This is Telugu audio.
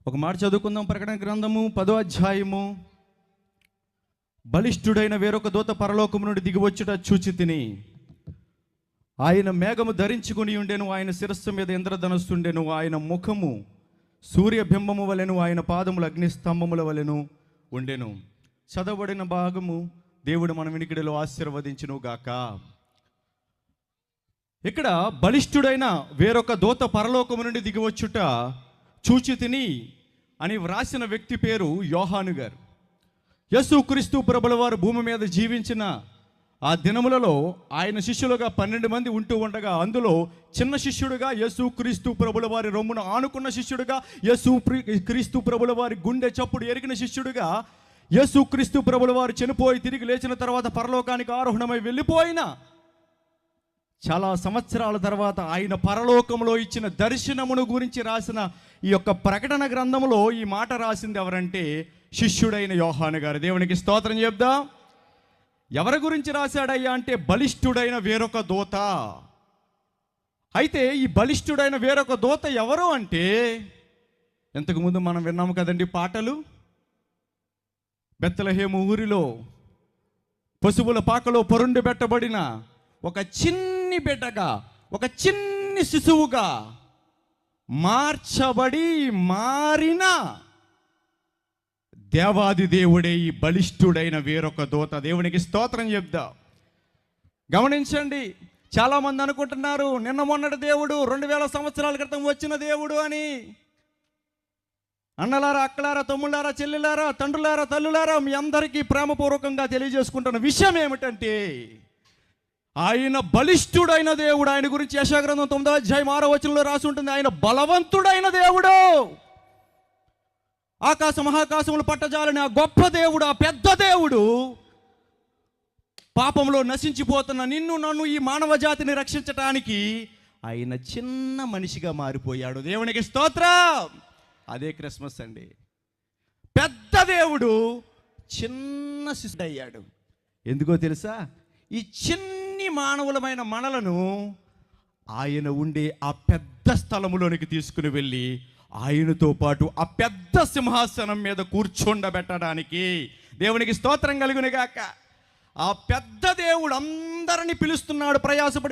ఒక మాట చదువుకుందాం. ప్రకటన గ్రంథము 10వ అధ్యాయము. బలిష్ఠుడైన వేరొక దూత పరలోకము నుండి దిగివచ్చుట చూచి తిని, ఆయన మేఘము ధరించుకుని ఉండెను, ఆయన శిరస్సు మీద ఇంద్రధనస్సుండెను, ఆయన ముఖము సూర్యబింబము వలెను, ఆయన పాదములు అగ్నిస్తంభముల వలెను ఉండెను. చదవబడిన భాగము దేవుడు మన వినికిడిలో ఆశీర్వదించును గాక. ఇక్కడ బలిష్ఠుడైన వేరొక దూత పరలోకము నుండి దిగివచ్చుట చూచి తిని అని వ్రాసిన వ్యక్తి పేరు యోహాను గారు. యేసుక్రీస్తు ప్రభుల వారు భూమి మీద జీవించిన ఆ దినములలో ఆయన శిష్యులుగా 12 మంది ఉంటూ ఉండగా, అందులో చిన్న శిష్యుడుగా యేసుక్రీస్తు ప్రభుల వారి రొమ్మును ఆనుకున్న శిష్యుడుగా, యేసుక్రీస్తు ప్రభుల వారి గుండె చప్పుడు ఎరిగిన శిష్యుడుగా, యేసుక్రీస్తు ప్రభుల వారు చనిపోయి తిరిగి లేచిన తర్వాత పరలోకానికి ఆరోహణమై వెళ్ళిపోయిన చాలా సంవత్సరాల తర్వాత ఆయన పరలోకంలో ఇచ్చిన దర్శనమును గురించి రాసిన ఈ యొక్క ప్రకటన గ్రంథంలో ఈ మాట రాసింది ఎవరంటే శిష్యుడైన యోహాను గారు. దేవునికి స్తోత్రం చెప్దాం. ఎవరి గురించి రాశాడయ్యా అంటే బలిష్ఠుడైన వేరొక దూత. అయితే ఈ బలిష్ఠుడైన వేరొక దూత ఎవరు అంటే, ఇంతకుముందు మనం విన్నాము కదండి పాటలు. బెత్లెహేము ఊరిలో పశువుల పాకలో పరుండి పెట్టబడిన ఒక చిన్ని బిడ్డగా, ఒక చిన్ని శిశువుగా మారిన దేవాది దేవుడే ఈ బలిష్ఠుడైన వేరొక దూత. దేవునికి స్తోత్రం చెప్దాం. గమనించండి, చాలామంది అనుకుంటున్నారు నిన్న మొన్నటి దేవుడు 2000 సంవత్సరాల క్రితం వచ్చిన దేవుడు అని. అన్నలారా, అక్కలారా, తమ్ముళ్ళారా, చెల్లెలారా, తండ్రులారా, తల్లులారా, మీ అందరికీ ప్రేమపూర్వకంగా తెలియజేసుకుంటున్న విషయం ఏమిటంటే, ఆయన బలిష్ఠుడైన దేవుడు. ఆయన గురించి యెషయా గ్రంథం 9వ అధ్యాయం 6వ వచనంలో రాసి ఉంటుంది, ఆయన బలవంతుడైన దేవుడు. ఆకాశ మహాకాశములు పట్టజాలని ఆ గొప్ప దేవుడు, ఆ పెద్ద దేవుడు పాపంలో నశించిపోతున్న నిన్ను నన్ను ఈ మానవ జాతిని రక్షించటానికి ఆయన చిన్న మనిషిగా మారిపోయాడు. దేవునికి స్తోత్రం. అదే క్రిస్మస్ అండి. పెద్ద దేవుడు చిన్న శిశుడు అయ్యాడు. ఎందుకో తెలుసా? ఈ చిన్ని మానవులమైన మనలను ఆయన ఉండే ఆ పెద్ద స్థలములోనికి తీసుకుని వెళ్ళి ఆయనతో పాటు ఆ పెద్ద సింహాసనం మీద కూర్చోండబెట్టడానికి. దేవునికి స్తోత్రం కలుగునుగాక. ఆ పెద్ద దేవుడు అందరినీ పిలుస్తున్నాడు. ప్రయాసపడి